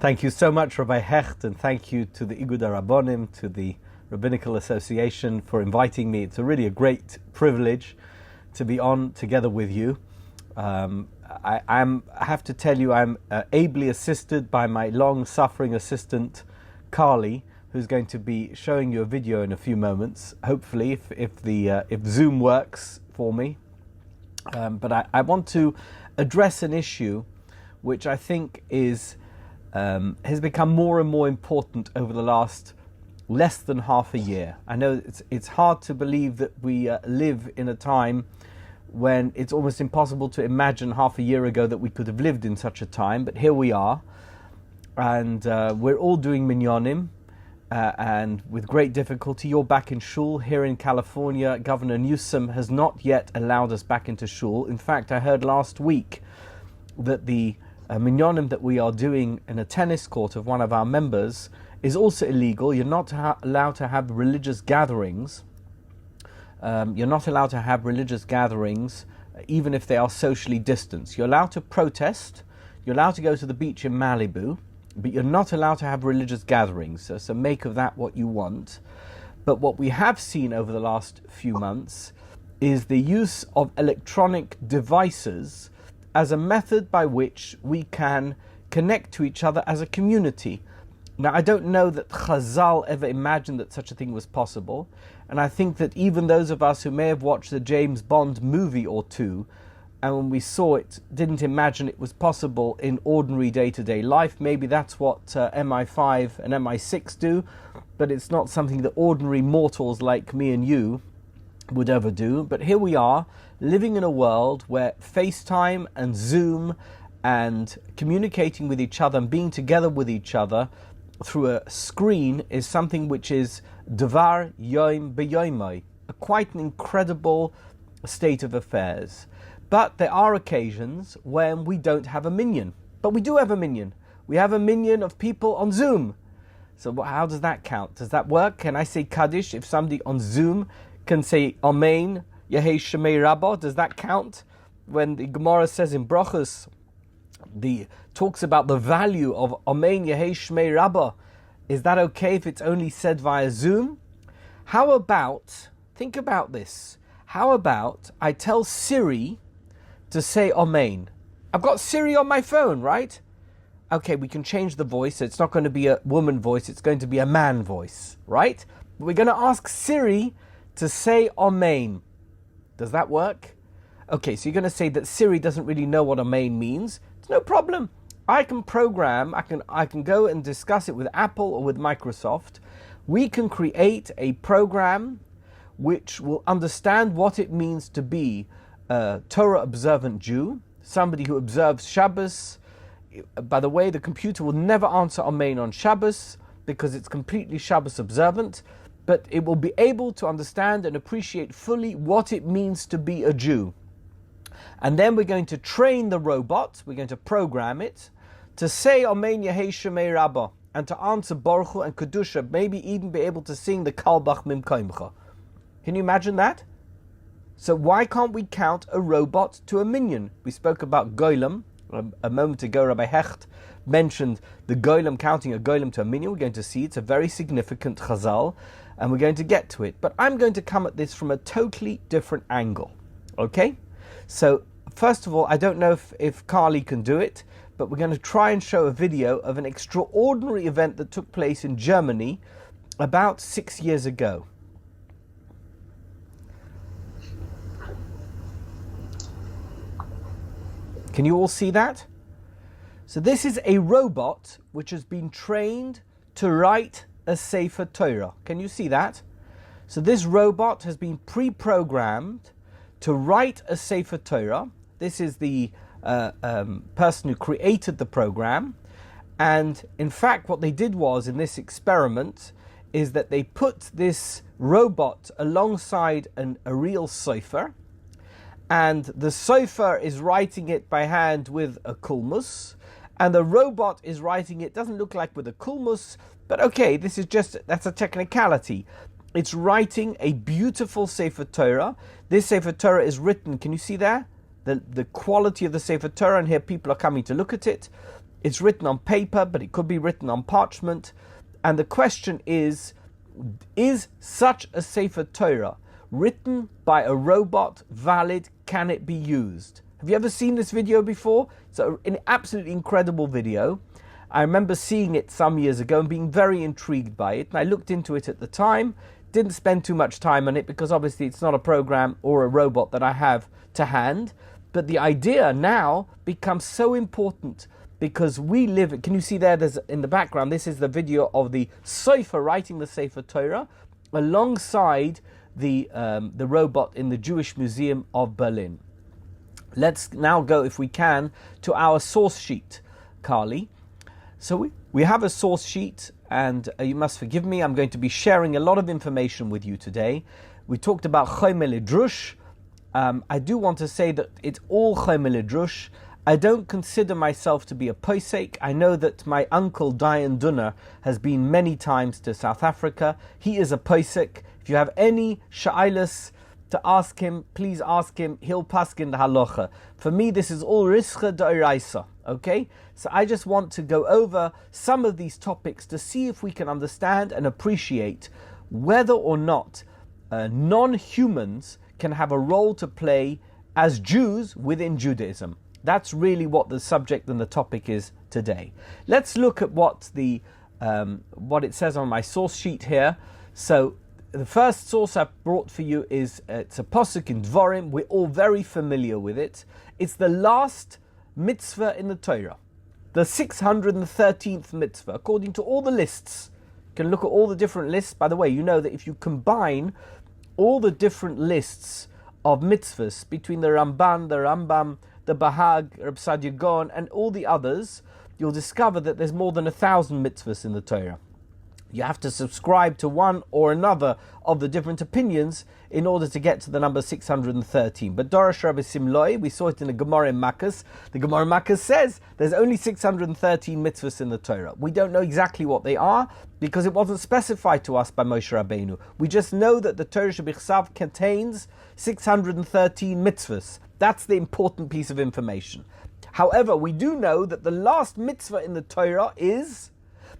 Thank you so much, Rabbi Hecht, and thank you to the Igud HaRabbonim, to the Rabbinical Association for inviting me. It's really a great privilege to be on together with you. I have to tell you, I'm ably assisted by my long-suffering assistant, Carly, who's going to be showing you a video in a few moments, hopefully, if Zoom works for me. But I want to address an issue which I think has become more and more important over the last less than half a year. I know it's hard to believe that we live in a time when it's almost impossible to imagine half a year ago that we could have lived in such a time, but here we are, and we're all doing minyanim, and with great difficulty. You're back in shul. Here in California, Governor Newsom has not yet allowed us back into shul. In fact, I heard last week that the minyanim that we are doing in a tennis court of one of our members is also illegal. You're not allowed to have religious gatherings. You're not allowed to have religious gatherings, even if they are socially distanced. You're allowed to protest. You're allowed to go to the beach in Malibu, but you're not allowed to have religious gatherings. So make of that what you want. But what we have seen over the last few months is the use of electronic devices as a method by which we can connect to each other as a community. Now, I don't know that Chazal ever imagined that such a thing was possible, and I think that even those of us who may have watched a James Bond movie or two, and when we saw it, didn't imagine it was possible in ordinary day-to-day life. Maybe that's what MI5 and MI6 do, but it's not something that ordinary mortals like me and you would ever do. But here we are, living in a world where FaceTime and Zoom and communicating with each other and being together with each other through a screen is something which is devar yom b'yomai, quite an incredible state of affairs. But there are occasions when we don't have a minyan. But we do have a minyan. We have a minyan of people on Zoom. So how does that count? Does that work? Can I say Kaddish if somebody on Zoom can say Amen, Yehei Shemei Rabbah? Does that count? When the Gemara says in Brachos, talks about the value of Amen, Yehei Shemei Rabbah, is that okay if it's only said via Zoom? How about, think about this, how about I tell Siri to say Amen? I've got Siri on my phone, right? Okay, we can change the voice, so it's not going to be a woman voice, it's going to be a man voice, right? But we're going to ask Siri to say Amen. Does that work? Okay, so you're going to say that Siri doesn't really know what Amen means. It's no problem. I can program, I can go and discuss it with Apple or with Microsoft. We can create a program which will understand what it means to be a Torah observant Jew, somebody who observes Shabbos. By the way, the computer will never answer Amen on Shabbos because it's completely Shabbos observant, but it will be able to understand and appreciate fully what it means to be a Jew. And then we're going to train the robot, we're going to program it, to say Amen Yehei Shemei Rabbah, and to answer Baruch Hu and Kedusha, maybe even be able to sing the Kalbach Mim Kaimcha. Can you imagine that? So why can't we count a robot to a minyan? We spoke about golem a moment ago. Rabbi Hecht mentioned the golem, counting a golem to a minyan. We're going to see it's a very significant chazal, and we're going to get to it. But I'm going to come at this from a totally different angle. Okay? So first of all, I don't know if Carly can do it, but we're going to try and show a video of an extraordinary event that took place in Germany about 6 years ago. Can you all see that? So this is a robot which has been trained to write a Sefer Torah. Can you see that? So this robot has been pre-programmed to write a Sefer Torah. This is the person who created the program. And in fact, what they did was, in this experiment, is that they put this robot alongside a real cipher, and the cipher is writing it by hand with a kulmus, and the robot is writing it, doesn't look like with a kulmus, but okay, that's a technicality. It's writing a beautiful Sefer Torah. This Sefer Torah is written, can you see there? The quality of the Sefer Torah, and here people are coming to look at it. It's written on paper, but it could be written on parchment. And the question is such a Sefer Torah written by a robot valid? Can it be used? Have you ever seen this video before? It's an absolutely incredible video. I remember seeing it some years ago and being very intrigued by it. And I looked into it at the time, didn't spend too much time on it because obviously it's not a program or a robot that I have to hand. But the idea now becomes so important because we live, can you see there's in the background, this is the video of the cipher writing the Sefer Torah alongside the robot in the Jewish Museum of Berlin. Let's now go, if we can, to our source sheet, Carly. So we have a source sheet, and you must forgive me, I'm going to be sharing a lot of information with you today. We talked about Chomel Drush. I do want to say that it's all Chomel Drush. I don't consider myself to be a posek. I know that my uncle Rabbi Dunner has been many times to South Africa. He is a posek. If you have any sha'ilus to ask him, please ask him. He'll paskin the halacha. For me, this is all rischa d'oraisa. Okay? So I just want to go over some of these topics to see if we can understand and appreciate whether or not non-humans can have a role to play as Jews within Judaism. That's really what the subject and the topic is today. Let's look at what it says on my source sheet here. So the first source I've brought for you is it's a posuk in Dvorim. We're all very familiar with it. It's the last mitzvah in the Torah, the 613th mitzvah, according to all the lists. You can look at all the different lists. By the way, you know that if you combine all the different lists of mitzvahs between the Ramban, the Rambam, the Bahag, Reb Sadia Gaon, and all the others, you'll discover that there's more than 1,000 mitzvahs in the Torah. You have to subscribe to one or another of the different opinions in order to get to the number 613. But Dorosh Rabbi Simloi, we saw it in the Gemara in Makkas. The Gemara in Makkas says there's only 613 mitzvahs in the Torah. We don't know exactly what they are because it wasn't specified to us by Moshe Rabbeinu. We just know that the Torah Shebichsav contains 613 mitzvahs. That's the important piece of information. However, we do know that the last mitzvah in the Torah is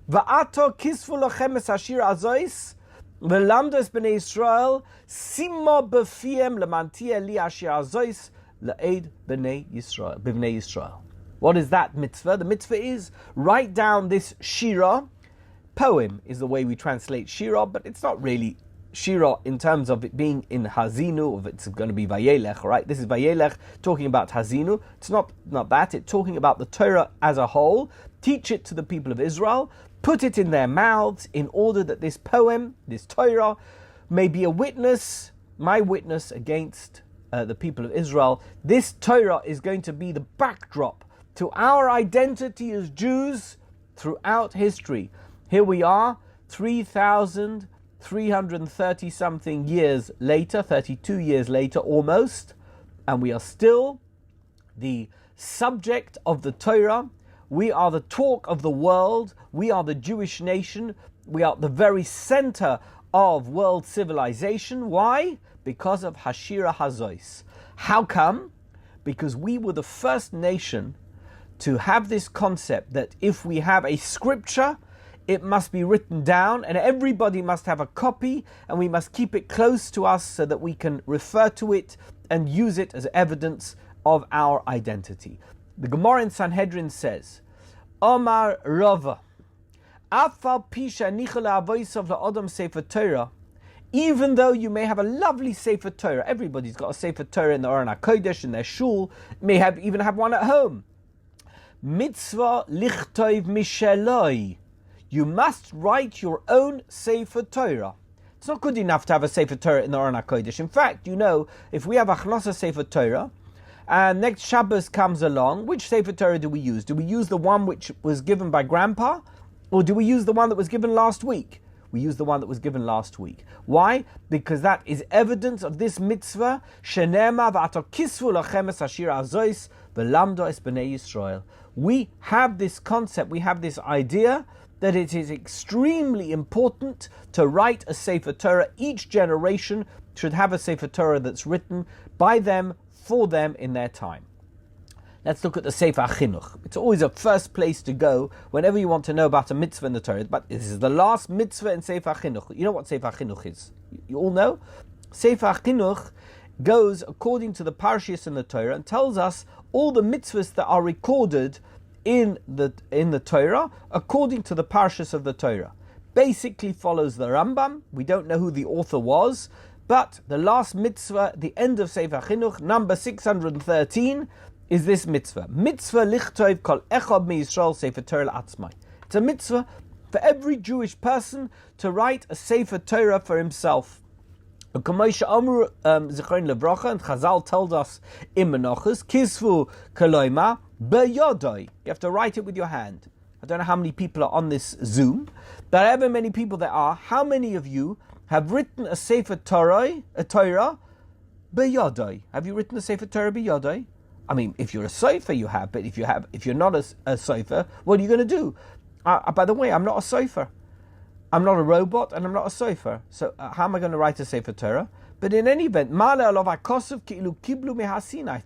Va'ato kisvu lochem es hashir azois v'lamdo es b'nei Yisrael simo b'fiem lemantia li hashir azois le'ed b'nei Yisrael. What is that mitzvah? The mitzvah is write down this shira. Poem is the way we translate shira, but it's not really shira in terms of it being in Hazinu, if it's going to be Vayelech, right? This is Vayelech talking about Hazinu. It's not that. It's talking about the Torah as a whole. Teach it to the people of Israel. Put it in their mouths in order that this poem, this Torah, may be a witness, my witness against the people of Israel. This Torah is going to be the backdrop to our identity as Jews throughout history. Here we are, 3,330 something years later, 32 years later almost, and we are still the subject of the Torah. We are the talk of the world. We are the Jewish nation. We are the very center of world civilization. Why? Because of Hashira Hazois. How come? Because we were the first nation to have this concept that if we have a scripture, it must be written down and everybody must have a copy and we must keep it close to us so that we can refer to it and use it as evidence of our identity. The Gemara in Sanhedrin says, Omar Rava, Afal Pisha Nichala Avoisav LaOdam Sefer Torah, even though you may have a lovely Sefer Torah, everybody's got a Sefer Torah in the Aron HaKodesh, in their shul, may even have one at home. Mitzvah lichtov misheloi, you must write your own Sefer Torah. It's not good enough to have a Sefer Torah in the Aron HaKodesh. In fact, you know, if we have Achnasa Sefer Torah, and next Shabbos comes along, which Sefer Torah do we use? Do we use the one which was given by Grandpa? Or do we use the one that was given last week? We use the one that was given last week. Why? Because that is evidence of this mitzvah. Shenema v'ato kisvu lachem es hashir azois v'lamdo es b'nei Yisrael. We have this concept, we have this idea that it is extremely important to write a Sefer Torah. Each generation should have a Sefer Torah that's written by them, for them, in their time. Let's look at the Sefer Chinuch. It's always a first place to go whenever you want to know about a mitzvah in the Torah. But this is the last mitzvah in Sefer Chinuch. You know what Sefer Chinuch is? You all know? Sefer Chinuch goes according to the parashas in the Torah and tells us all the mitzvahs that are recorded in the Torah according to the parashas of the Torah. Basically follows the Rambam. We don't know who the author was, but the last mitzvah, the end of Sefer Chinuch, number 613, is this mitzvah. Mitzvah lichtov kol echad miYisrael Sefer Torah la'atzmai. It's a mitzvah for every Jewish person to write a Sefer Torah for himself. And Chazal told us in Menachos, Kisvu koloima beyodai. You have to write it with your hand. I don't know how many people are on this Zoom, but however many people there are, how many of you have written a Sefer Torah, beyodai? Have you written a Sefer Torah beyodai? I mean, if you're a cipher, you have, but if you're not a cipher, what are you going to do? By the way, I'm not a cipher. I'm not a robot, and I'm not a cipher. So how am I going to write a Sefer Torah? But in any event, if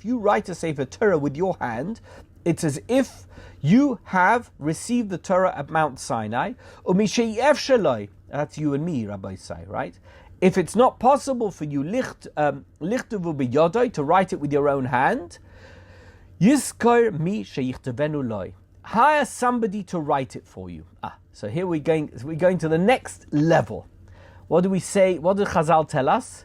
you write a Sefer Torah with your hand, it's as if you have received the Torah at Mount Sinai. That's you and me, Rabbi say, right? If it's not possible for you to write it with your own hand, hire somebody to write it for you. So here we're going to the next level. What do we say? What did Chazal tell us?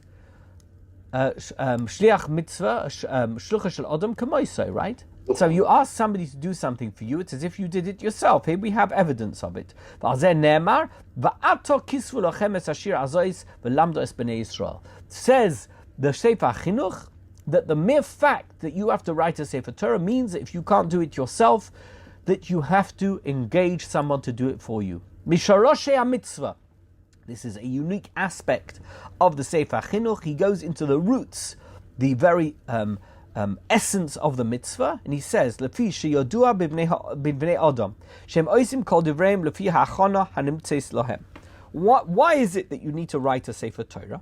Shliach mitzvah, shlucha shel adam kamoisei, right? So you ask somebody to do something for you, it's as if you did it yourself. Here we have evidence of it. Says the Sefer Chinuch that the mere fact that you have to write a Sefer Torah means that if you can't do it yourself, that you have to engage someone to do it for you. Misharoshe mitzvah. This is a unique aspect of the Sefer Chinuch. He goes into the roots, the very essence of the mitzvah, and he says, "Lefi sheyodua b'bnei adam, shem oisim kol divreim lefi ha'achana hanimtzeis lohem." Why is it that you need to write a Sefer Torah?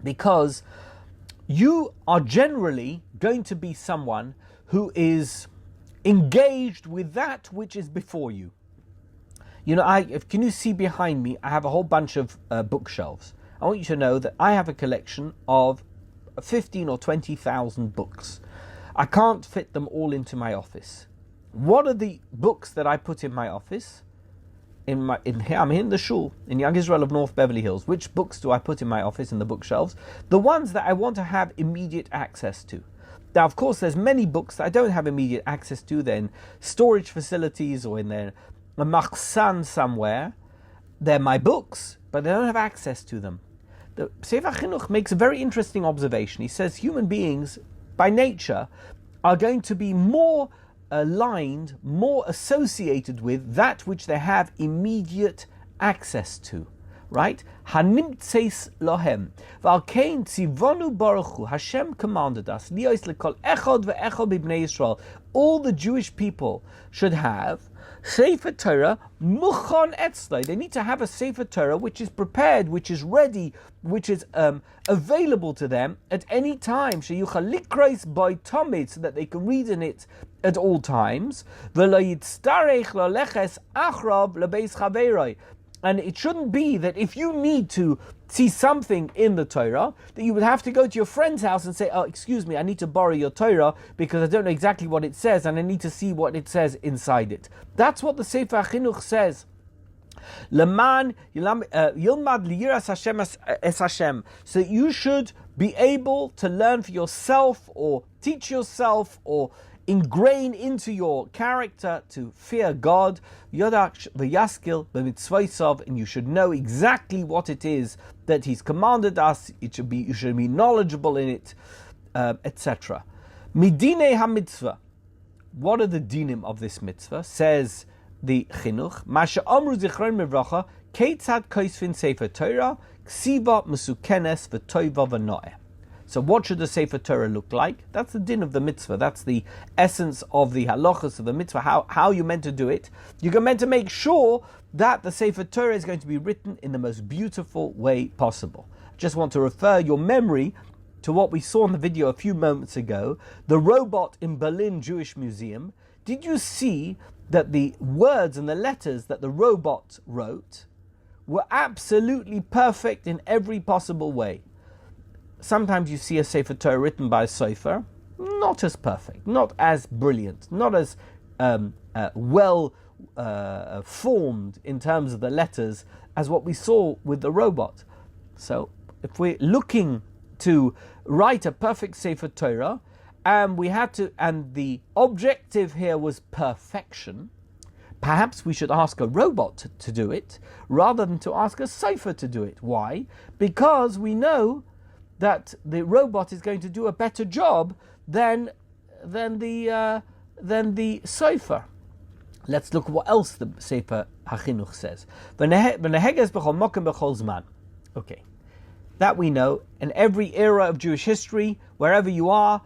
Because you are generally going to be someone who is engaged with that which is before you. You know, can you see behind me, I have a whole bunch of bookshelves. I want you to know that I have a collection of 15 or 20,000 books. I can't fit them all into my office. What are the books that I put in my office? I'm in the shul, in Young Israel of North Beverly Hills. Which books do I put in my office in the bookshelves? The ones that I want to have immediate access to. Now, of course, there's many books that I don't have immediate access to. They're in storage facilities or in a machsan somewhere. They're my books, but I don't have access to them. The Sefer Chinuch makes a very interesting observation. He says human beings, by nature, are going to be more aligned, more associated with that which they have immediate access to. Right? Hanimtzeis lohem. V'alkein tzivonu baruch hu. Hashem commanded us. Lios lekol echad ve'echad b'bnei Yisrael. All the Jewish people should have Sefer Torah muchon etzlai. They need to have a Sefer Torah which is prepared, which is ready, which is available to them at any time. Sheyuchal likros by tamid, so that they can read in it at all times. V'lo yitztarech laleches achrav lebeis chaveroi. And it shouldn't be that if you need to see something in the Torah, that you would have to go to your friend's house and say, "Oh, excuse me, I need to borrow your Torah because I don't know exactly what it says and I need to see what it says inside it." That's what the Sefer Chinuch says. Leman yilmad liyiras Hashem es Hashem. So you should be able to learn for yourself or teach yourself or ingrain into your character to fear God, yodak v'yaskil b'mitzvosov, and you should know exactly what it is that He's commanded us. You should be knowledgeable in it, etc. Midinei ha-mitzvah. What are the dinim of this mitzvah? Says the Chinuch, Masha Amru Zichron Mivracha, Keitzad Koisfin Sefer Torah, Ksiva Mesukenes V'Toiva V'Noeh. So what should the Sefer Torah look like? That's the din of the mitzvah. That's the essence of the halachas of the mitzvah, how you're meant to do it. You're meant to make sure that the Sefer Torah is going to be written in the most beautiful way possible. I just want to refer your memory to what we saw in the video a few moments ago, the robot in Berlin Jewish Museum, did you see that the words and the letters that the robot wrote were absolutely perfect in every possible way? Sometimes you see a Sefer Torah written by a cipher, not as perfect, not as brilliant, not as formed in terms of the letters as what we saw with the robot. So if we're looking to write a perfect Sefer Torah, and the objective here was perfection, perhaps we should ask a robot to do it rather than to ask a cipher to do it. Why? Because we know that the robot is going to do a better job than the cipher. Let's look at what else the Sefer HaChinuch says. Okay, that we know. In every era of Jewish history, wherever you are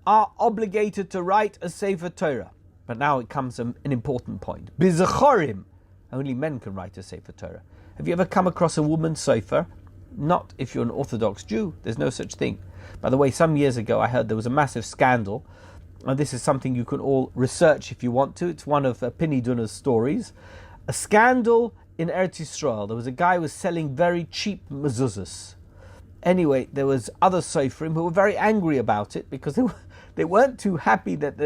obligated to write a Sefer Torah. But now it comes an important point. Bizachorim, only men can write a Sefer Torah. Have you ever come across a woman's cipher? Not if you're an Orthodox Jew. There's no such thing. By the way, some years ago I heard there was a massive scandal, and this is something you can all research if you want to. It's one of Rabbi Dunner's stories. A scandal in Eretz Yisrael. There was a guy who was selling very cheap mezuzahs. Anyway, there was other Sofrim who were very angry about it because they weren't too happy that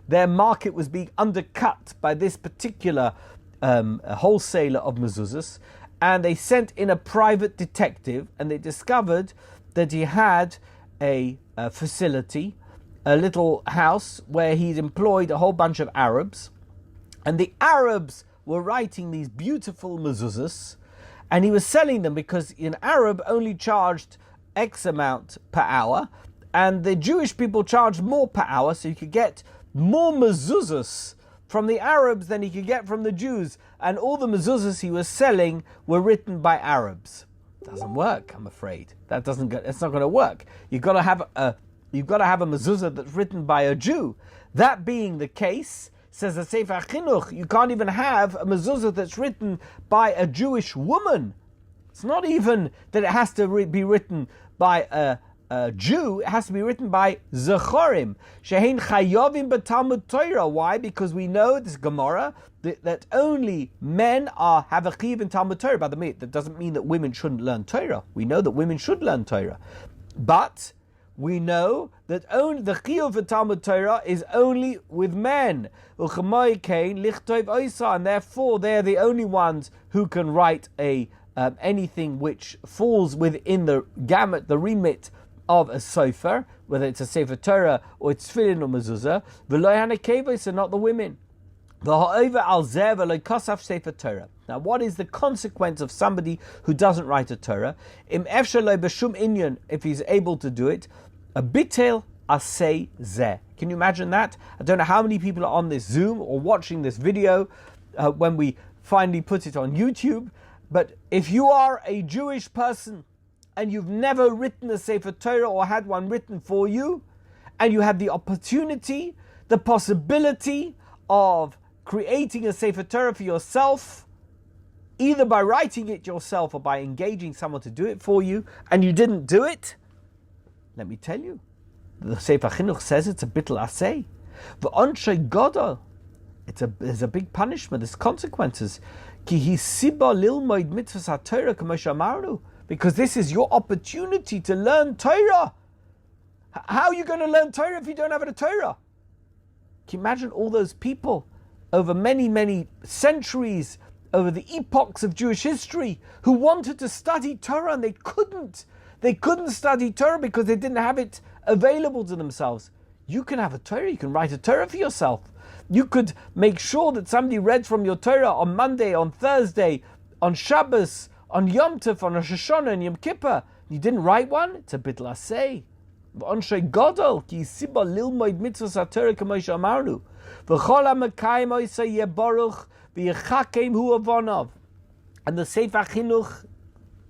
their market was being undercut by this particular wholesaler of mezuzahs. And they sent in a private detective, and they discovered that he had a facility, a little house where he'd employed a whole bunch of Arabs, and the Arabs were writing these beautiful mezuzahs, and he was selling them because an Arab only charged X amount per hour, and the Jewish people charged more per hour, so you could get more mezuzahs from the Arabs than he could get from the Jews, and all the mezuzahs he was selling were written by Arabs. Doesn't work, I'm afraid. It's not going to work. You've got to have a mezuzah that's written by a Jew. That being the case, says the Sefer Chinuch, you can't even have a mezuzah that's written by a Jewish woman. It's not even that it has to be written by a Jew, it has to be written by Zechorim. Shehein Chayovim b'Talmud Torah. Why? Because we know, this Gemara, that only men have a chiyuv in Talmud Torah. By the way, that doesn't mean that women shouldn't learn Torah. We know that women should learn Torah. But we know that only the chiyuv in Talmud Torah is only with men. And therefore they're the only ones who can write anything which falls within the gamut, the remit of a cipher, whether it's a Sefer Torah or it's tefillin or mezuzah. V'lo hanekevos are not the women. V'ha'over al zeh v'lo kosaf Sefer Torah. Now, what is the consequence of somebody who doesn't write a Torah? Im efshar lo b'shum inyan, if he's able to do it, a bitel asay zeh. Can you imagine that? I don't know how many people are on this Zoom or watching this video when we finally put it on YouTube, but if you are a Jewish person and you've never written a Sefer Torah or had one written for you, and you have the opportunity, the possibility of creating a Sefer Torah for yourself, either by writing it yourself or by engaging someone to do it for you, and you didn't do it, let me tell you, the Sefer Chinuch says it's a bittul asay. V'onshay gadol, there's a big punishment, there's consequences. Ki hi siba lilmoid mitzvahs haTorah k'mo she'amarnu. Because this is your opportunity to learn Torah. How are you going to learn Torah if you don't have a Torah? Can you imagine all those people over many, many centuries, over the epochs of Jewish history, who wanted to study Torah and they couldn't. They couldn't study Torah because they didn't have it available to themselves. You can have a Torah, you can write a Torah for yourself. You could make sure that somebody read from your Torah on Monday, on Thursday, on Shabbos, on Yom Tov, on Rosh Hashanah, and Yom Kippur. You didn't write one? It's a bittul asay. V'onshay gadol ki siba lilmoid mitzvos haTorah k'mo she'amarnu. V'chol ha'mekayim oiseh yeh baruch v'yechakem hu avonav. And the Sefer Chinuch,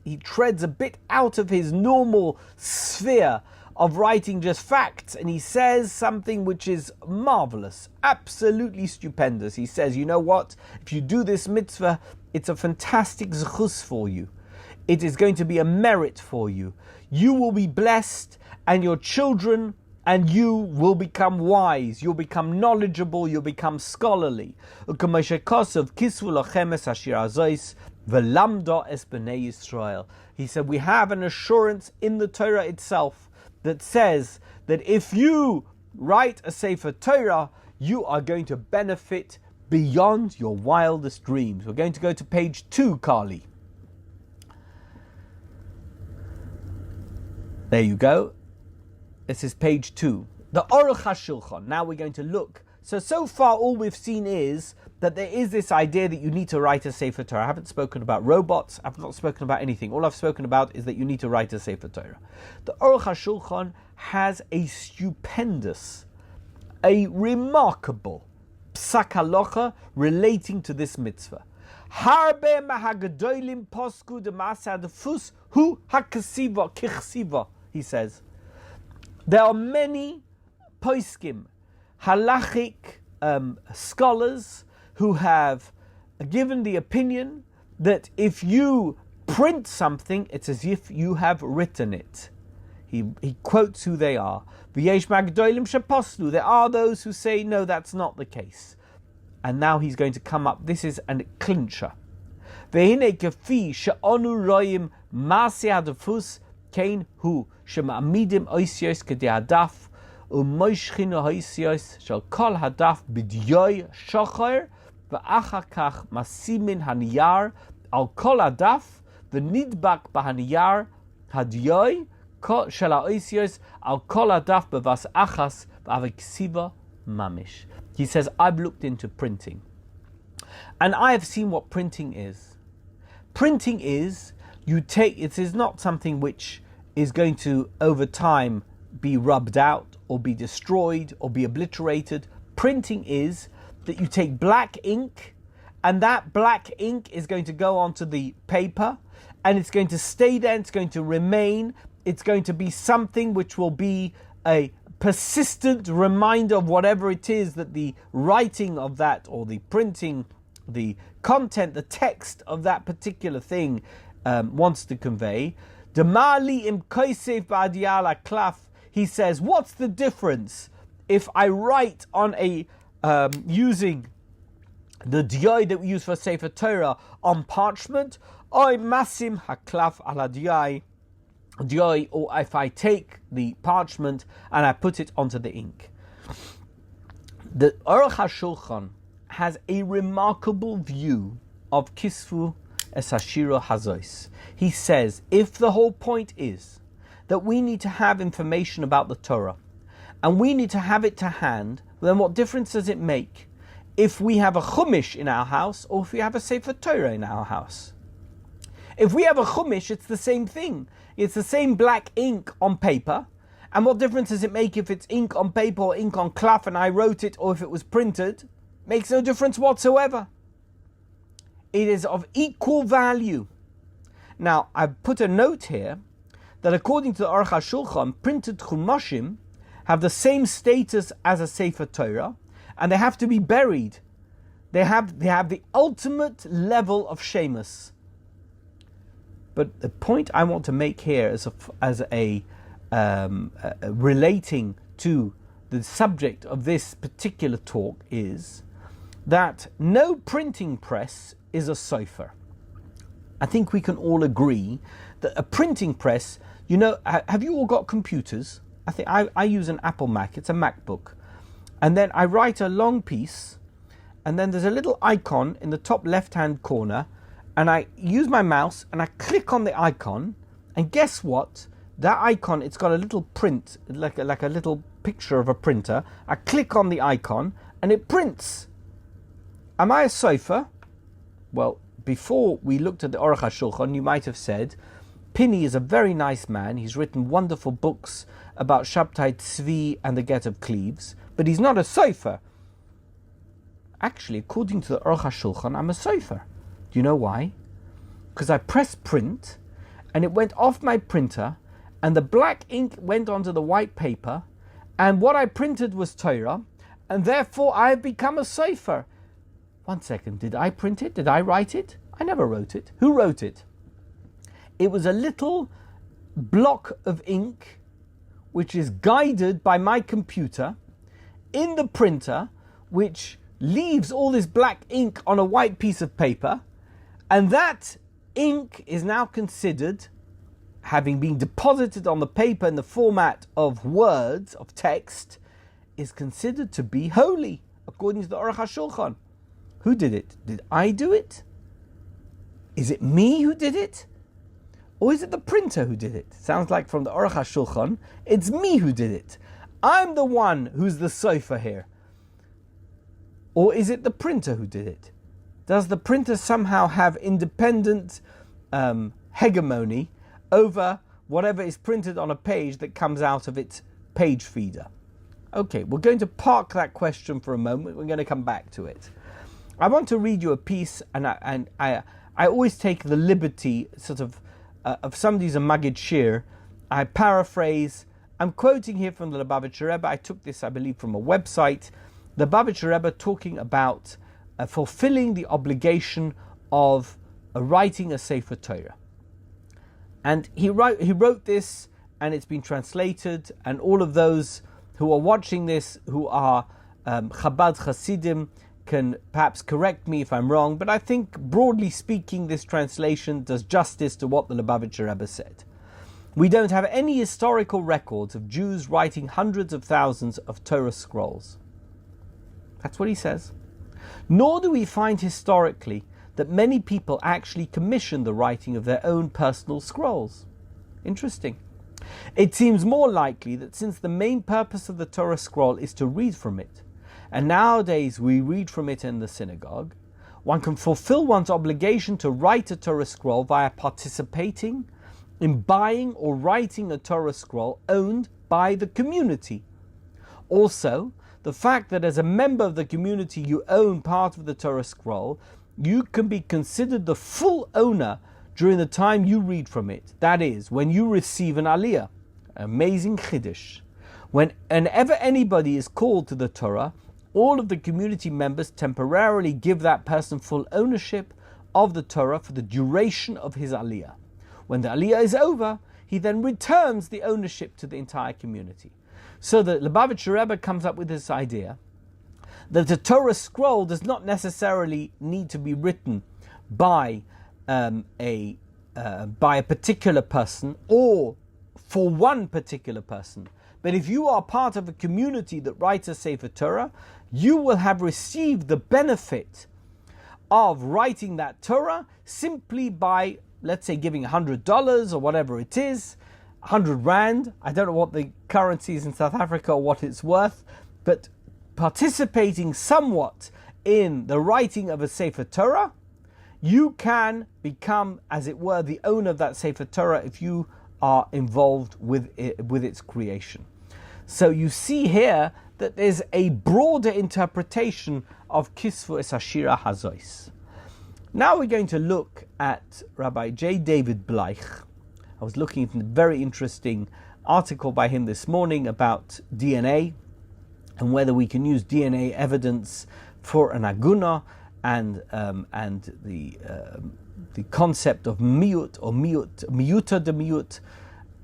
he treads a bit out of his normal sphere of writing just facts, and he says something which is marvelous, absolutely stupendous. He says, you know what? If you do this mitzvah, it's a fantastic zechus for you. It is going to be a merit for you. You will be blessed, and your children and you will become wise. You'll become knowledgeable. You'll become scholarly. He said, we have an assurance in the Torah itself that says that if you write a Sefer Torah, you are going to benefit beyond your wildest dreams. We're going to go to page 2, Carly. There you go. This is page 2. The Aruch HaShulchan. Now we're going to look. So far all we've seen is that there is this idea that you need to write a Sefer Torah. I haven't spoken about robots. I've not spoken about anything. All I've spoken about is that you need to write a Sefer Torah. The Aruch HaShulchan has a stupendous, a remarkable psak halacha relating to this mitzvah. Harbe mahagadolim posku de masadfus hu hakasiva kichsiva. He says, there are many poskim, halachic scholars who have given the opinion that if you print something, it's as if you have written it. He quotes who they are. V'yesh magdolim shepostlu. There are those who say, no, that's not the case. And now he's going to come up. This is a clincher. Ve'hine kefi she'onu royim masi hadafus kein hu shema'amidim oisios kedei hadaf u'moishchinu oisios shel kol hadaf b'dyoy shocher v'achar kach masimin haniyar al kol hadaf v'nidbak b'haniyar hadyoy shel ha'oisios al kol hadaf b'vas achas v'aviksiva mamish. He says, I've looked into printing and I have seen what printing is. Printing is, it is not something which is going to over time be rubbed out or be destroyed or be obliterated. Printing is that you take black ink and that black ink is going to go onto the paper and it's going to stay there, it's going to remain, it's going to be something which will be a persistent reminder of whatever it is that the writing of that or the printing, the content, the text of that particular thing wants to convey. He says, what's the difference if I write on a using the diyai that we use for Sefer Torah on parchment, or masim haklaf ala diyai, or if I take the parchment and I put it onto the ink. The Aruch HaShulchan has a remarkable view of kisfu es hashira hazois. He says, if the whole point is that we need to have information about the Torah and we need to have it to hand, then what difference does it make if we have a chumash in our house or if we have a Sefer Torah in our house? If we have a chumash, it's the same thing. It's the same black ink on paper. And what difference does it make if it's ink on paper or ink on cloth and I wrote it, or if it was printed? Makes no difference whatsoever. It is of equal value. Now, I've put a note here that according to the Aruch HaShulchan, printed chumashim have the same status as a Sefer Torah, and they have to be buried. They have the ultimate level of shemus. But the point I want to make here as a relating to the subject of this particular talk is that no printing press is a cipher. I think we can all agree that a printing press, you know, have you all got computers? I think I use an Apple Mac, it's a MacBook. And then I write a long piece, and then there's a little icon in the top left-hand corner, and I use my mouse and I click on the icon, and guess what? That icon, it's got a little print, like a little picture of a printer. I click on the icon and it prints. Am I a cipher? Well, before we looked at the Aruch HaShulchan, you might have said, Pini is a very nice man. He's written wonderful books about Shabtai Tzvi and the Get of Cleves, but he's not a cipher. Actually, according to the Aruch HaShulchan, I'm a cipher. Do you know why? Because I pressed print and it went off my printer and the black ink went onto the white paper and what I printed was Torah and therefore I have become a cipher. 1 second, did I print it? Did I write it? I never wrote it. Who wrote it? It was a little block of ink which is guided by my computer in the printer, which leaves all this black ink on a white piece of paper, and that ink is now considered, having been deposited on the paper in the format of words, of text, is considered to be holy, according to the Aruch HaShulchan. Who did it? Did I do it? Is it me who did it? Or is it the printer who did it? Sounds like from the Aruch HaShulchan, it's me who did it. I'm the one who's the cipher here. Or is it the printer who did it? Does the printer somehow have independent hegemony over whatever is printed on a page that comes out of its page feeder? Okay, we're going to park that question for a moment. We're going to come back to it. I want to read you a piece, and I always take the liberty, sort of somebody's a Maggid Shir. I paraphrase. I'm quoting here from the Lubavitcher Rebbe. I took this, I believe, from a website. The Lubavitcher Rebbe talking about fulfilling the obligation of writing a Sefer Torah. And he wrote this, and it's been translated, and all of those who are watching this, who are Chabad Hasidim, can perhaps correct me if I'm wrong, but I think, broadly speaking, this translation does justice to what the Lubavitcher Rebbe said. We don't have any historical records of Jews writing hundreds of thousands of Torah scrolls. That's what he says. Nor do we find historically that many people actually commissioned the writing of their own personal scrolls. Interesting. It seems more likely that since the main purpose of the Torah scroll is to read from it, and nowadays we read from it in the synagogue, one can fulfill one's obligation to write a Torah scroll via participating in buying or writing a Torah scroll owned by the community. Also, the fact that as a member of the community you own part of the Torah scroll, you can be considered the full owner during the time you read from it. That is, when you receive an aliyah. Amazing chiddush. Whenever anybody is called to the Torah, all of the community members temporarily give that person full ownership of the Torah for the duration of his aliyah. When the aliyah is over, he then returns the ownership to the entire community. So the Lubavitcher Rebbe comes up with this idea that the Torah scroll does not necessarily need to be written by a particular person or for one particular person. But if you are part of a community that writes a Sefer Torah, you will have received the benefit of writing that Torah simply by, let's say, giving $100 or whatever it is, 100 Rand. I don't know what the currency is in South Africa or what it's worth, but participating somewhat in the writing of a Sefer Torah, you can become, as it were, the owner of that Sefer Torah if you are involved with its creation. So you see here that there's a broader interpretation of Kisvu es Hashira Hazois. Now we're going to look at Rabbi J. David Bleich. I was looking at a very interesting article by him this morning about DNA and whether we can use DNA evidence for an aguna and the concept of miut or miuta de miut.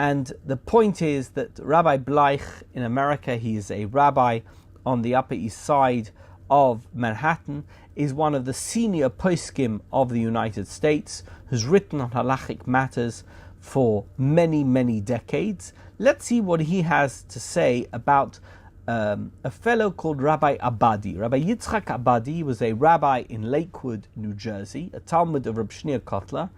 And the point is that Rabbi Bleich in America, he is a rabbi on the Upper East Side of Manhattan, is one of the senior poskim of the United States, who's written on halachic matters for many, many decades. Let's see what he has to say about a fellow called Rabbi Abadi. Rabbi Yitzchak Abadi was a rabbi in Lakewood, New Jersey, a Talmud of Reb Shneir Kotler.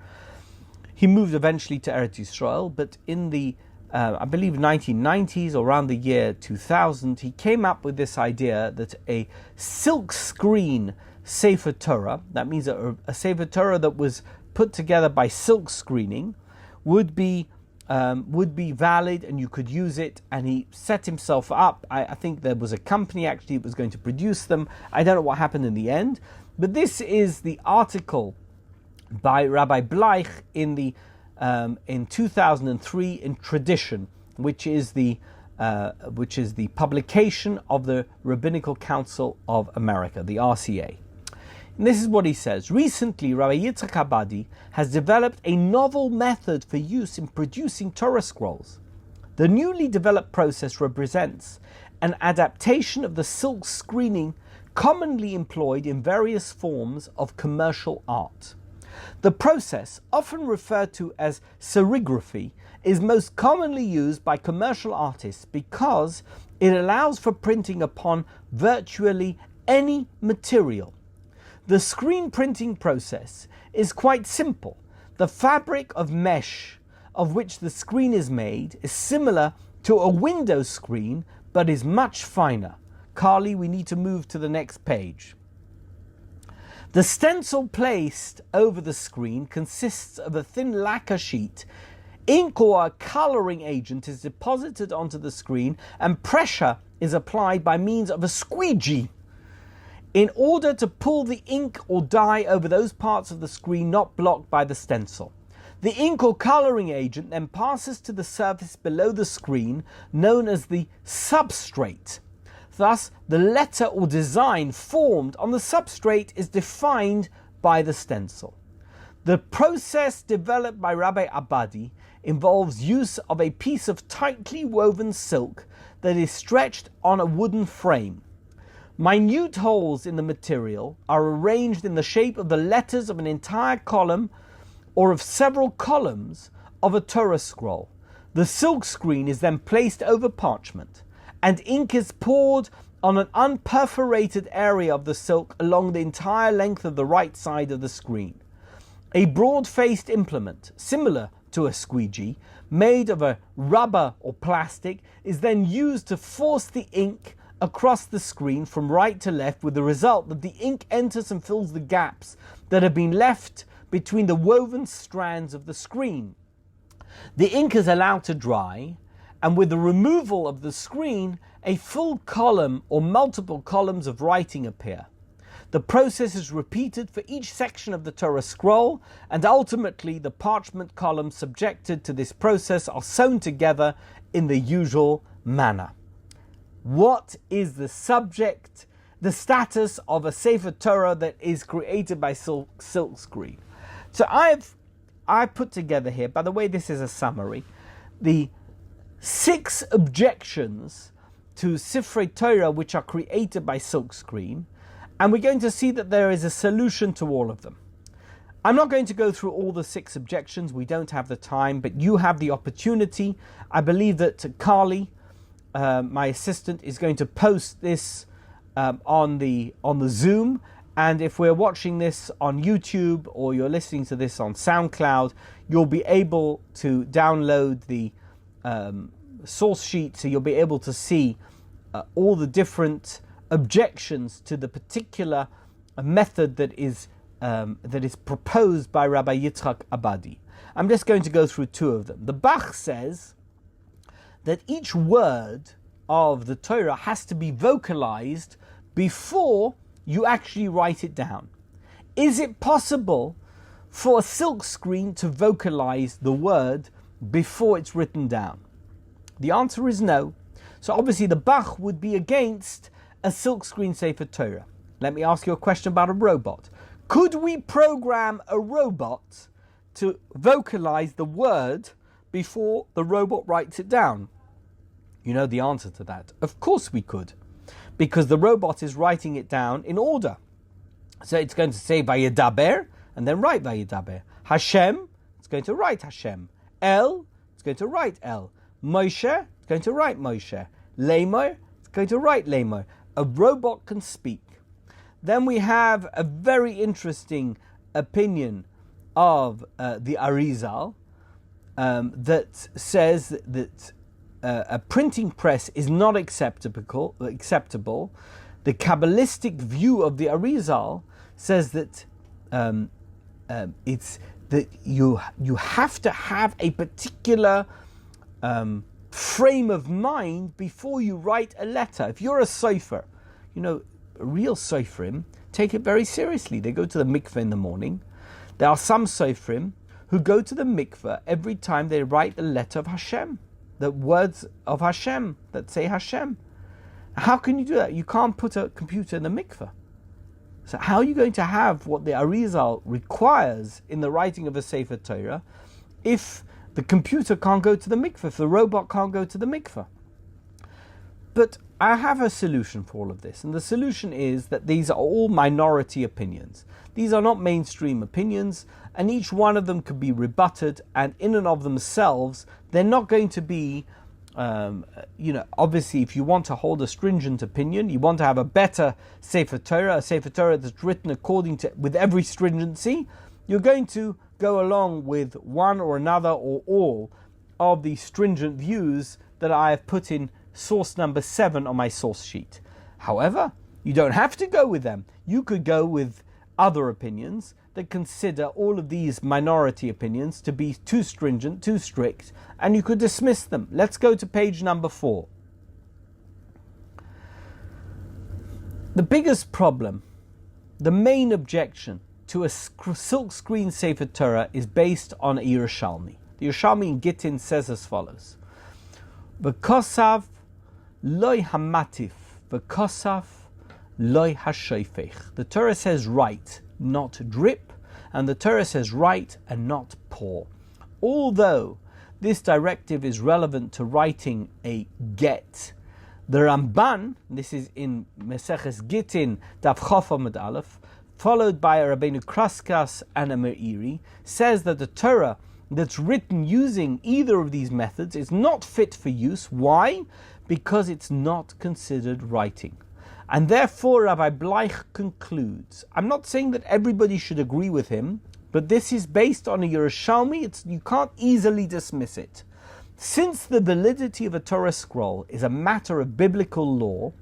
He moved eventually to Eretz Yisrael, but in the, I believe, 1990s, or around the year 2000, he came up with this idea that a silkscreen Sefer Torah, that means a Sefer Torah that was put together by silkscreening, would be valid and you could use it. And he set himself up. I think there was a company actually that was going to produce them. I don't know what happened in the end, but this is the article by Rabbi Bleich in 2003 in Tradition, which is the publication of the Rabbinical Council of America, the RCA. And this is what he says. Recently, Rabbi Yitzchak Abadi has developed a novel method for use in producing Torah scrolls. The newly developed process represents an adaptation of the silk screening commonly employed in various forms of commercial art. The process, often referred to as serigraphy, is most commonly used by commercial artists because it allows for printing upon virtually any material. The screen printing process is quite simple. The fabric of mesh of which the screen is made is similar to a window screen but is much finer. Carly, we need to move to the next page. The stencil placed over the screen consists of a thin lacquer sheet. Ink or a coloring agent is deposited onto the screen and pressure is applied by means of a squeegee in order to pull the ink or dye over those parts of the screen not blocked by the stencil. The ink or coloring agent then passes to the surface below the screen, known as the substrate. Thus, the letter or design formed on the substrate is defined by the stencil. The process developed by Rabbi Abadi involves use of a piece of tightly woven silk that is stretched on a wooden frame. Minute holes in the material are arranged in the shape of the letters of an entire column or of several columns of a Torah scroll. The silk screen is then placed over parchment, and ink is poured on an unperforated area of the silk along the entire length of the right side of the screen. A broad-faced implement, similar to a squeegee, made of a rubber or plastic, is then used to force the ink across the screen from right to left, with the result that the ink enters and fills the gaps that have been left between the woven strands of the screen. The ink is allowed to dry, and with the removal of the screen, a full column or multiple columns of writing appear. The process is repeated for each section of the Torah scroll, and ultimately the parchment columns subjected to this process are sewn together in the usual manner. What is the status of a Sefer Torah that is created by silkscreen? So I've put together here, by the way, this is a summary, the 6 objections to Sefer Torah which are created by silkscreen, and we're going to see that there is a solution to all of them. I'm not going to go through all the 6 objections, we don't have the time, but you have the opportunity. I believe that Carly, my assistant, is going to post this on the Zoom, and if we're watching this on YouTube or you're listening to this on SoundCloud, you'll be able to download the source sheet, so you'll be able to see all the different objections to the particular method that is proposed by Rabbi Yitzchak Abadi. I'm just going to go through 2 of them. The Bach says that each word of the Torah has to be vocalized before you actually write it down. Is it possible for a silkscreen to vocalize the word before it's written down? The answer is no. So obviously the Bach would be against a silkscreen Sefer Torah. Let me ask you a question about a robot. Could we program a robot to vocalize the word before the robot writes it down? You know the answer to that. Of course we could, because the robot is writing it down in order. So it's going to say Vayedaber and then write Vayedaber. Hashem, it's going to write Hashem. El, it's going to write El. Moshe, it's going to write Moshe. Lemor, it's going to write Lemor. A robot can speak. Then we have a very interesting opinion of the Arizal that says that a printing press is not acceptable. The Kabbalistic view of the Arizal says that it's that you have to have a particular frame of mind before you write a letter. If you're a cipher, real cipherim take it very seriously. They go to the mikveh in the morning. There are some cipherim who go to the mikveh every time they write a letter of Hashem, the words of Hashem that say Hashem. How can you do that? You can't put a computer in the mikveh. So how are you going to have what the Arizal requires in the writing of a Sefer Torah if the computer can't go to the mikveh, if the robot can't go to the mikveh? But I have a solution for all of this, and the solution is that these are all minority opinions. These are not mainstream opinions, and each one of them could be rebutted, and in and of themselves, they're not going to be, obviously if you want to hold a stringent opinion, you want to have a better Sefer Torah, a Sefer Torah that's written with every stringency, you're going to go along with one or another or all of the stringent views that I have put in source number 7 on my source sheet. However, you don't have to go with them. You could go with other opinions that consider all of these minority opinions to be too stringent, too strict, and you could dismiss them. Let's go to page number 4. The biggest problem, the main objection to a silkscreen Sefer Torah is based on a Yerushalmi. The Yerushalmi in Gittin says as follows: V'kosav loy hamatif, v'kosav loy hashoifech. The Torah says write, not drip, and the Torah says write and not pour. Although this directive is relevant to writing a get, the Ramban, this is in Meseches Gittin, Daf Chof Amud Aleph, followed by a Rabbeinu Kraskas and a Meiri, says that the Torah that's written using either of these methods is not fit for use. Why? Because it's not considered writing. And therefore Rabbi Bleich concludes, I'm not saying that everybody should agree with him, but this is based on a Yerushalmi, you can't easily dismiss it. Since the validity of a Torah scroll is a matter of biblical law,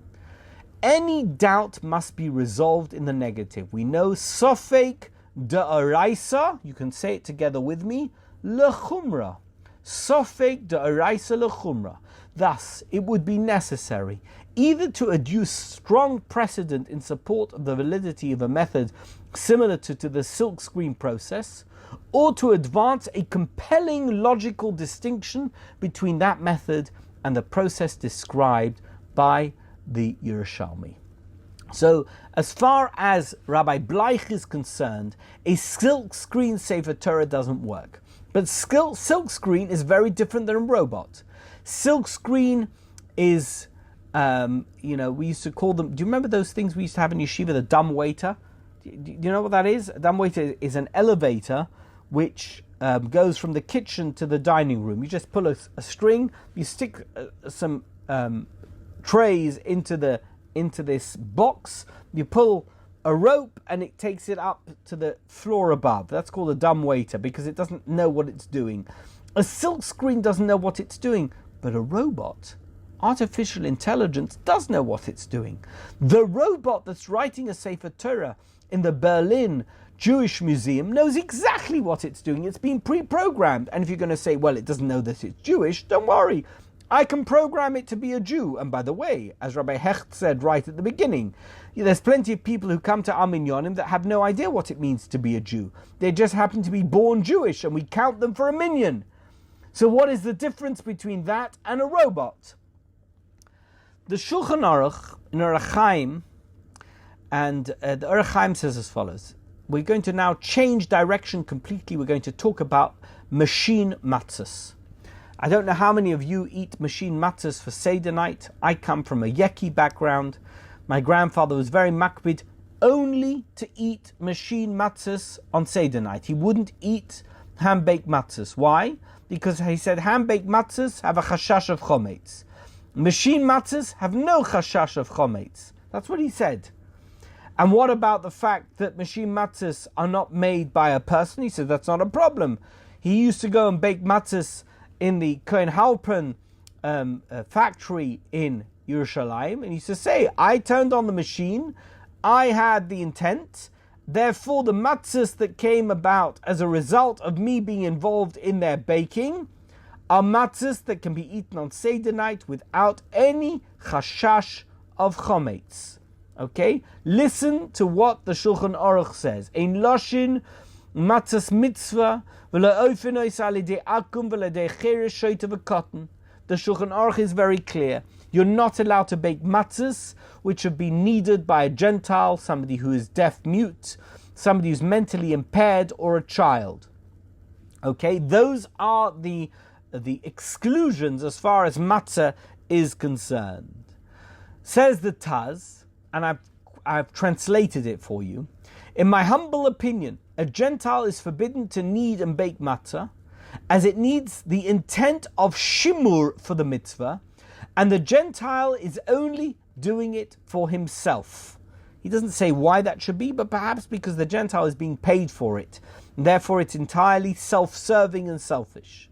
any doubt must be resolved in the negative. We know Sofek Da'araisa, you can say it together with me, Lechumra. Sofek Da'araisa Lechumra. Thus, it would be necessary either to adduce strong precedent in support of the validity of a method similar to the silkscreen process, or to advance a compelling logical distinction between that method and the process described by the Yerushalmi. So, as far as Rabbi Bleich is concerned, a silkscreen Sefer Torah doesn't work. But silkscreen is very different than a robot. Silkscreen is, we used to call them, do you remember those things we used to have in yeshiva, the dumb waiter? Do you know what that is? A dumb waiter is an elevator which goes from the kitchen to the dining room. You just pull a string, you stick some trays into this box, you pull a rope and it takes it up to the floor above. That's called a dumb waiter because it doesn't know what it's doing. A silkscreen doesn't know what it's doing, but a robot, artificial intelligence, does know what it's doing. The robot that's writing a Sefer Torah in the Berlin Jewish Museum knows exactly what it's doing. It's been pre-programmed. And if you're going to say, well, it doesn't know that it's Jewish, don't worry. I can program it to be a Jew. And by the way, as Rabbi Hecht said right at the beginning, there's plenty of people who come to our minyanim that have no idea what it means to be a Jew. They just happen to be born Jewish and we count them for a minyan. So what is the difference between that and a robot? The Shulchan Aruch in Orach Chaim, and the Orach Chaim says as follows. We're going to now change direction completely. We're going to talk about machine matzahs. I don't know how many of you eat machine matzahs for Seder night. I come from a Yeki background. My grandfather was very makbid only to eat machine matzahs on Seder night. He wouldn't eat hand-baked matzahs. Why? Because he said hand-baked matzahs have a chashash of chometz. Machine matzahs have no chashash of chometz. That's what he said. And what about the fact that machine matzahs are not made by a person? He said that's not a problem. He used to go and bake matzahs in the Kohen Halpern factory in Yerushalayim, and he used to say, I turned on the machine, I had the intent, therefore the matzahs that came about as a result of me being involved in their baking are matzahs that can be eaten on Seder night without any chashash of chometz. Okay? Listen to what the Shulchan Aruch says. Ein loshin matzahs mitzvah v'lo ofenois alidei akum v'ledei cheresh shoyte v'kotten. The Shulchan Aruch is very clear. You're not allowed to bake matzahs which have been kneaded by a Gentile, somebody who is deaf-mute, somebody who's mentally impaired, or a child. Okay, those are the exclusions as far as matzah is concerned. Says the Taz, and I've translated it for you. In my humble opinion, a Gentile is forbidden to knead and bake matzah, as it needs the intent of shimur for the mitzvah, and the Gentile is only doing it for himself. He doesn't say why that should be, but perhaps because the Gentile is being paid for it, and therefore it's entirely self-serving and selfish.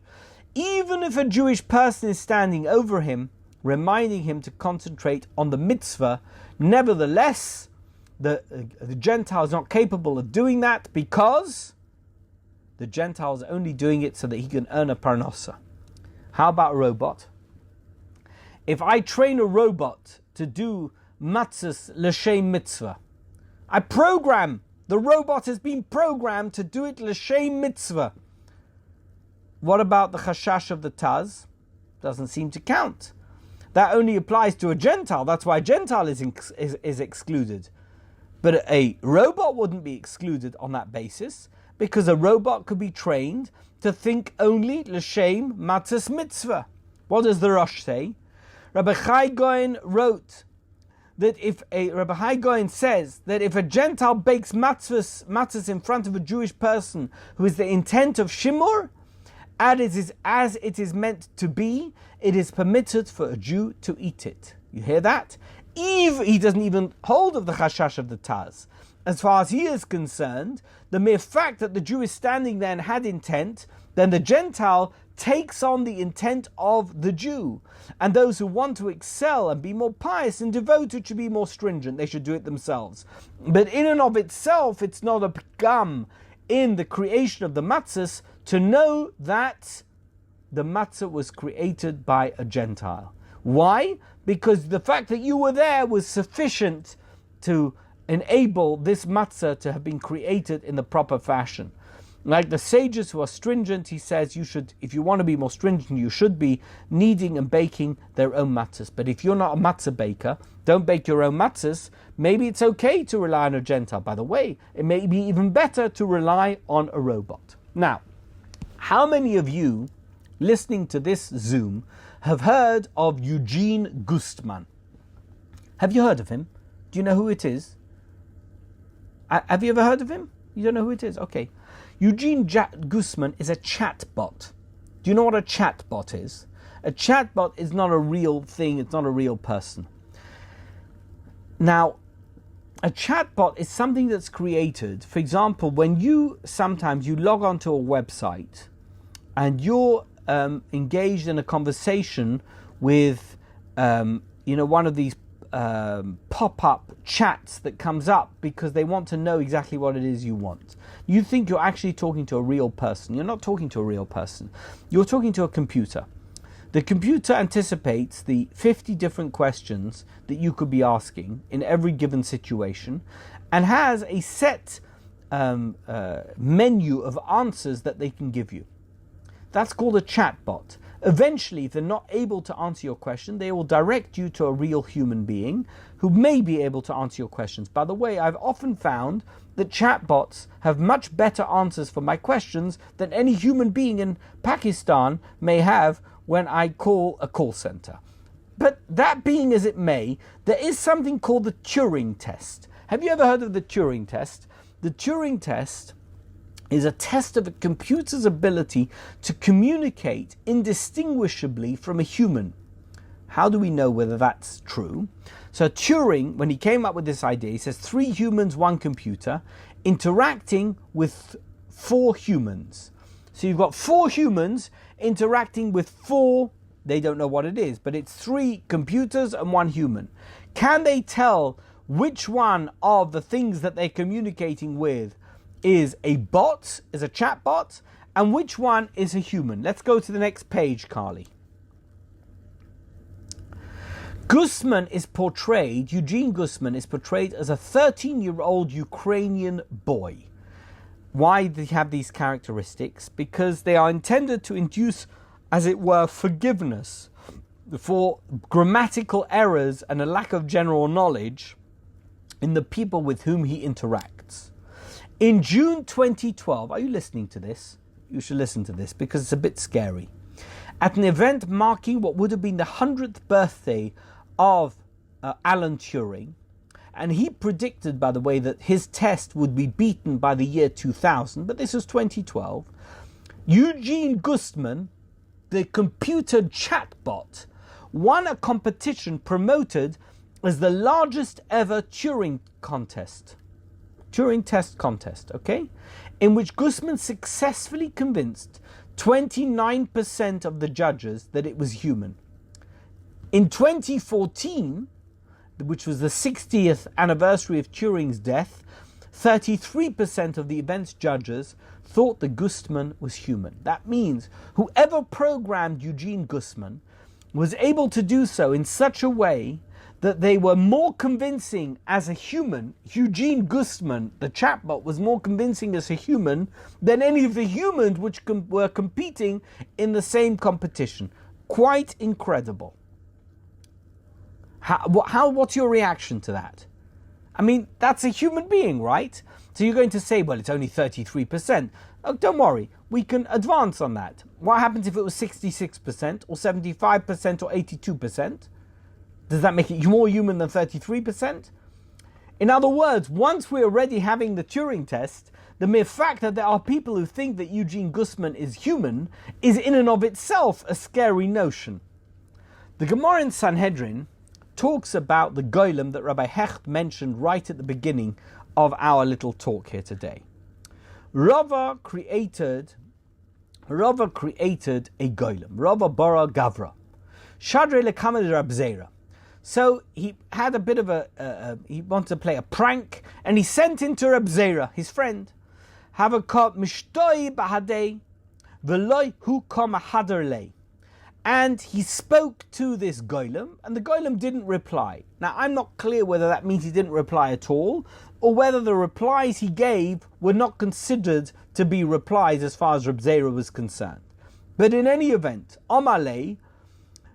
Even if a Jewish person is standing over him, reminding him to concentrate on the mitzvah, nevertheless, the Gentile is not capable of doing that because the Gentile is only doing it so that he can earn a parnasa. How about a robot? If I train a robot to do matzahs l'shem mitzvah, I program, the robot has been programmed to do it l'shem mitzvah. What about the chashash of the Taz? Doesn't seem to count. That only applies to a Gentile. That's why a Gentile is excluded. But a robot wouldn't be excluded on that basis, because a robot could be trained to think only l'shem matzahs mitzvah. What does the Rosh say? Rabbi Chai Goyen wrote that Rabbi Chai Goyen says that if a Gentile bakes matzahs in front of a Jewish person who is the intent of shimur, as it is meant to be, it is permitted for a Jew to eat it. You hear that? He doesn't even hold of the chashash of the Taz. As far as he is concerned, the mere fact that the Jew is standing there and had intent, then the Gentile takes on the intent of the Jew. And those who want to excel and be more pious and devoted should be more stringent. They should do it themselves. But in and of itself, it's not a pgam in the creation of the matzahs to know that the matzah was created by a Gentile. Why? Because the fact that you were there was sufficient to enable this matzah to have been created in the proper fashion. Like the sages who are stringent, he says, if you want to be more stringent, you should be kneading and baking their own matzahs. But if you're not a matzah baker, don't bake your own matzahs, maybe it's okay to rely on a Gentile. By the way, it may be even better to rely on a robot. Now, how many of you listening to this Zoom have heard of Eugene Guzman? Have you heard of him? Do you know who it is? Have you ever heard of him? You don't know who it is? Okay. Eugene Guzman is a chatbot. Do you know what a chatbot is? A chatbot is not a real thing. It's not a real person. Now, a chatbot is something that's created. For example, when sometimes you log onto a website and you're engaged in a conversation with one of these pop-up chats that comes up because they want to know exactly what it is you want. You think you're actually talking to a real person. You're not talking to a real person. You're talking to a computer. The computer anticipates the 50 different questions that you could be asking in every given situation and has a set menu of answers that they can give you. That's called a chatbot. Eventually, if they're not able to answer your question, they will direct you to a real human being who may be able to answer your questions. By the way, I've often found that chatbots have much better answers for my questions than any human being in Pakistan may have when I call a call center. But that being as it may, there is something called the Turing test. Have you ever heard of the Turing test? The Turing test is a test of a computer's ability to communicate indistinguishably from a human. How do we know whether that's true? So Turing, when he came up with this idea, he says 3 humans, 1 computer, interacting with 4 humans. So you've got 4 humans interacting with 4, they don't know what it is, but it's 3 computers and 1 human. Can they tell which one of the things that they're communicating with is a bot, is a chatbot, and which one is a human? Let's go to the next page, Carly. Eugene Guzman is portrayed as a 13-year-old Ukrainian boy. Why do they have these characteristics? Because they are intended to induce, as it were, forgiveness for grammatical errors and a lack of general knowledge in the people with whom he interacts. In June 2012, are you listening to this? You should listen to this because it's a bit scary. At an event marking what would have been the 100th birthday of Alan Turing, and he predicted, by the way, that his test would be beaten by the year 2000, but this was 2012, Eugene Guzman, the computer chatbot, won a competition promoted as the largest ever Turing test contest, okay? In which Guzman successfully convinced 29% of the judges that it was human. In 2014, which was the 60th anniversary of Turing's death, 33% of the event's judges thought that Guzman was human. That means whoever programmed Eugene Guzman was able to do so in such a way that they were more convincing as a human. Eugene Guzman, the chatbot, was more convincing as a human than any of the humans which were competing in the same competition. Quite incredible. What's your reaction to that? I mean, that's a human being, right? So you're going to say, well, it's only 33%. Oh, don't worry, we can advance on that. What happens if it was 66% or 75% or 82%? Does that make it more human than 33%? In other words, once we're already having the Turing test, the mere fact that there are people who think that Eugene Guzman is human is in and of itself a scary notion. The Gemara in Sanhedrin talks about the golem that Rabbi Hecht mentioned right at the beginning of our little talk here today. Rava created a golem, Rava Boragavra. Shadre lekama Robzera. So he had a bit of he wanted to play a prank, and he sent in to Robzera, his friend, have a cop mishtoi bahadei v'loi hu kama haderlei. And he spoke to this golem, and the golem didn't reply. Now, I'm not clear whether that means he didn't reply at all, or whether the replies he gave were not considered to be replies as far as Robzera was concerned. But in any event, Amalei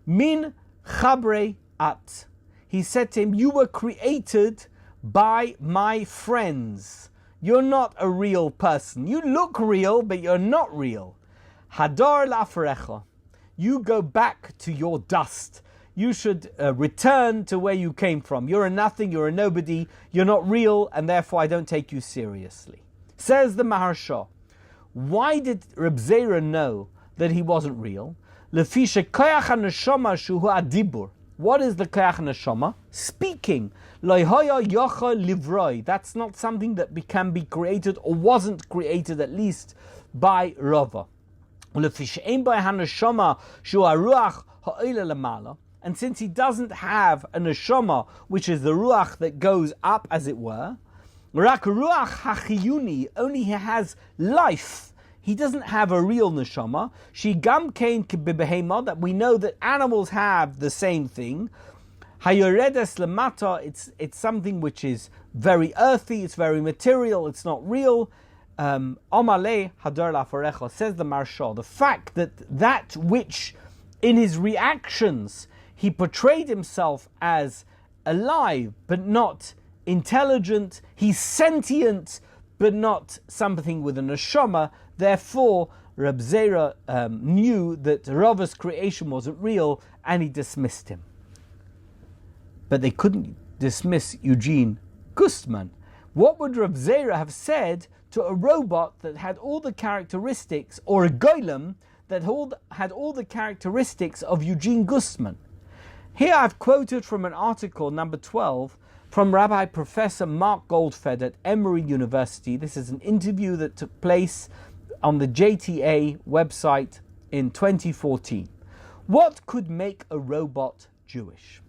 min chabre at. He said to him, you were created by my friends. You're not a real person. You look real, but you're not real. Hadar la'afarecha. You go back to your dust. You should return to where you came from. You're a nothing, you're a nobody, you're not real, and therefore I don't take you seriously. Says the Maharsha, why did Robzera know that he wasn't real? Lefisha koyach haneshama shuhu adibur. What is the koyach haneshama? Speaking. Loihoya yocha livroi. That's not something that can be created, or wasn't created at least by Rava. And since he doesn't have a neshama, which is the ruach that goes up, as it were, only he has life. He doesn't have a real neshama. That we know that animals have the same thing. It's something which is very earthy, it's very material, it's not real. Omale hadar lafarecha, says the Marshal, the fact that which in his reactions he portrayed himself as alive but not intelligent, he's sentient but not something with a neshama. Therefore Robzera knew that Rava's creation wasn't real, and he dismissed him. But they couldn't dismiss Eugene Guzman. What would Robzera have said to a robot that had all the characteristics, or a golem that had all the characteristics of Eugene Guzman? Here I've quoted from an article, number 12, from Rabbi Professor Mark Goldfed at Emory University. This is an interview that took place on the JTA website in 2014. What could make a robot Jewish?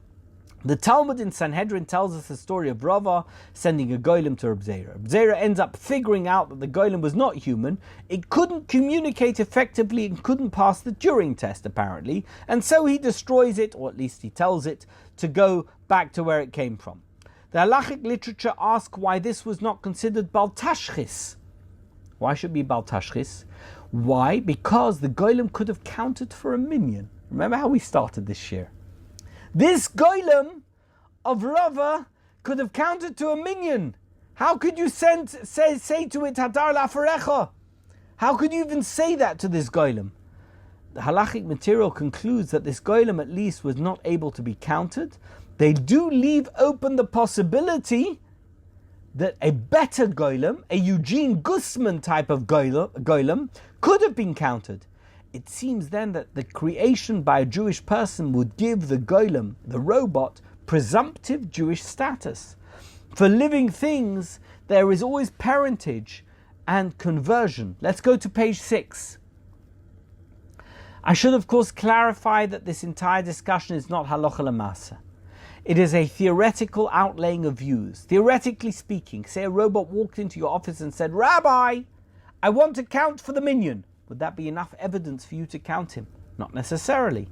The Talmud in Sanhedrin tells us the story of Rava sending a golem to Robzera. Robzera ends up figuring out that the golem was not human. It couldn't communicate effectively and couldn't pass the Turing test, apparently. And so he destroys it, or at least he tells it to go back to where it came from. The halachic literature asks why this was not considered bal tashchis. Why should it be bal tashchis? Why? Because the golem could have counted for a minyan. Remember how we started this year? This golem of Rava could have counted to a minyan. How could you say to it, Hadar Lafarecha? How could you even say that to this golem? The halachic material concludes that this golem at least was not able to be counted. They do leave open the possibility that a better golem, a Eugene Guzman type of golem, could have been counted. It seems then that the creation by a Jewish person would give the golem, the robot, presumptive Jewish status. For living things, there is always parentage and conversion. Let's go to page 6. I should of course clarify that this entire discussion is not halacha l'masa. It is a theoretical outlaying of views. Theoretically speaking, say a robot walked into your office and said, Rabbi, I want to count for the minyan. Would that be enough evidence for you to count him? Not necessarily.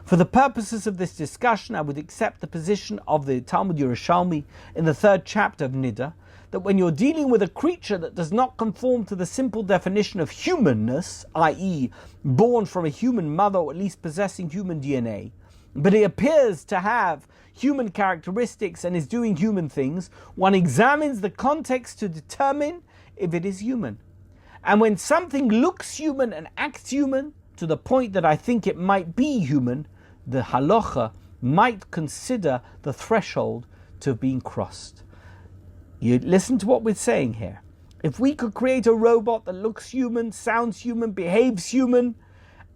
For the purposes of this discussion, I would accept the position of the Talmud Yerushalmi in the 3rd chapter of Nida, that when you're dealing with a creature that does not conform to the simple definition of humanness, i.e. born from a human mother or at least possessing human DNA, but it appears to have human characteristics and is doing human things, one examines the context to determine if it is human. And when something looks human and acts human, to the point that I think it might be human, the halacha might consider the threshold to have been crossed. You listen to what we're saying here. If we could create a robot that looks human, sounds human, behaves human,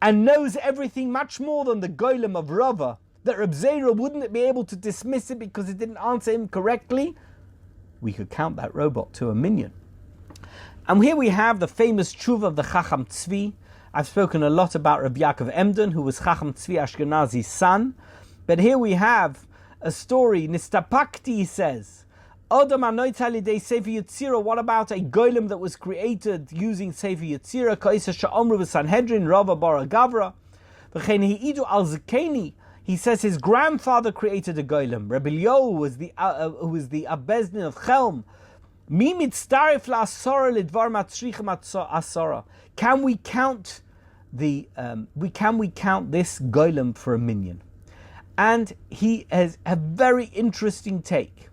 and knows everything much more than the golem of Rava, that Robzera wouldn't be able to dismiss it because it didn't answer him correctly, we could count that robot to a minyan. And here we have the famous tshuva of the Chacham Tzvi. I've spoken a lot about Rabbi Yaakov Emden, who was Chacham Tzvi Ashkenazi's son. But here we have a story. Nistapakti, he says. What about a golem that was created using Sefer Yetzirah? Kosher she'omru b'Sanhedrin, Rava Boragavra. V'chein hi'idu al Zakeni. He says his grandfather created a golem. Rabbi Yo, who was the Abezdin of Chelm. Mi mitztarif la'asora lidvar matzrichem asora. Can we count this golem for a minyan? And he has a very interesting take.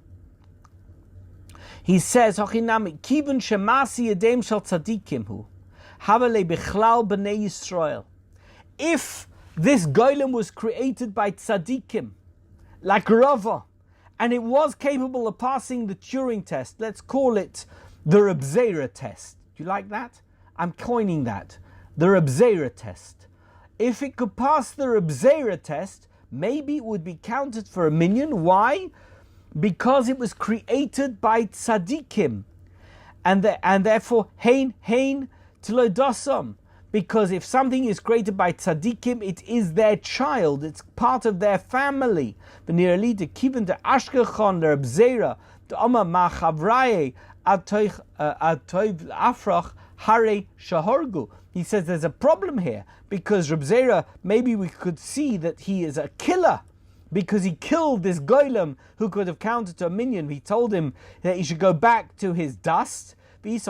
He says, "Hochinami kivun shemasi yedem shel tzadikim hu havale bichlal b'nei Yisrael." If this golem was created by tzadikim, like Rava, and it was capable of passing the Turing test, let's call it the Robzera Test. Do you like that? I'm coining that. The Robzera Test. If it could pass the Robzera Test, maybe it would be counted for a minyan. Why? Because it was created by tzadikim. And therefore, hein tlodosam. Because if something is created by tzadikim, it is their child, it's part of their family. V'nirali de kiven de ashkechon de Robzera de oma ma'chavraye atoiv afrach hare shahorgu. He says there's a problem here because Robzera, maybe we could see that he is a killer because he killed this golem who could have counted to a minyan. He told him that he should go back to his dust. If it's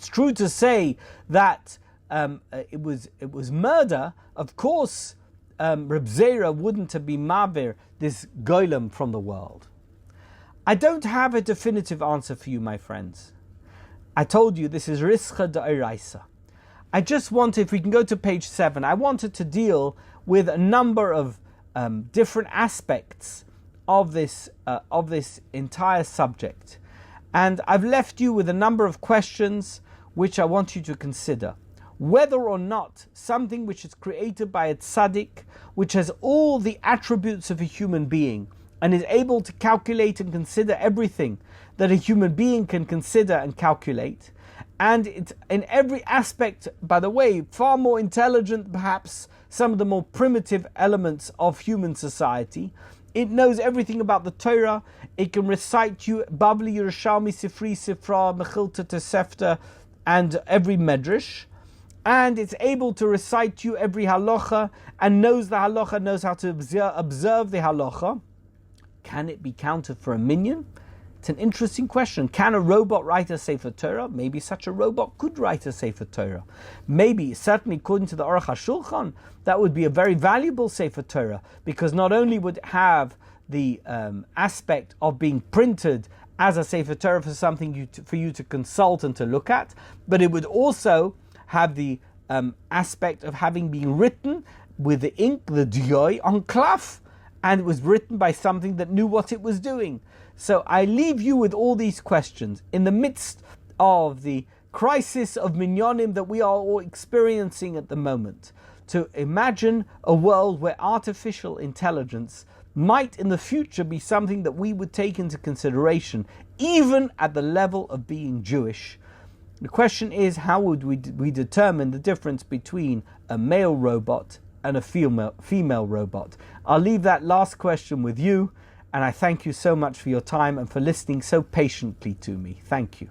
true to say that it was murder, of course Robzera wouldn't have been mavir this golem from the world. I don't have a definitive answer for you, my friends. I told you this is rischa d'oraisa. I just want, if we can go to page 7, I wanted to deal with a number of different aspects of this entire subject. And I've left you with a number of questions which I want you to consider. Whether or not something which is created by a tzaddik, which has all the attributes of a human being, and is able to calculate and consider everything that a human being can consider and calculate, and it's in every aspect, by the way, far more intelligent perhaps some of the more primitive elements of human society. It knows everything about the Torah. It can recite you Babli, Yerushalmi, Sifri, Sifra, Mechilta, Tosefta, and every medrash. And it's able to recite you every halacha and knows the halacha, knows how to observe the halacha. Can it be counted for a minyan? It's an interesting question. Can a robot write a Sefer Torah? Maybe such a robot could write a Sefer Torah. Maybe, certainly according to the Aruch HaShulchan, that would be a very valuable Sefer Torah, because not only would it have the aspect of being printed as a Sefer Torah for something for you to consult and to look at, but it would also have the aspect of having been written with the ink, the dioi, on klaf, and it was written by something that knew what it was doing. So I leave you with all these questions. In the midst of the crisis of minyanim that we are all experiencing at the moment, to imagine a world where artificial intelligence might in the future be something that we would take into consideration, even at the level of being Jewish. The question is, how would we determine the difference between a male robot and a female robot? I'll leave that last question with you, and I thank you so much for your time and for listening so patiently to me. Thank you.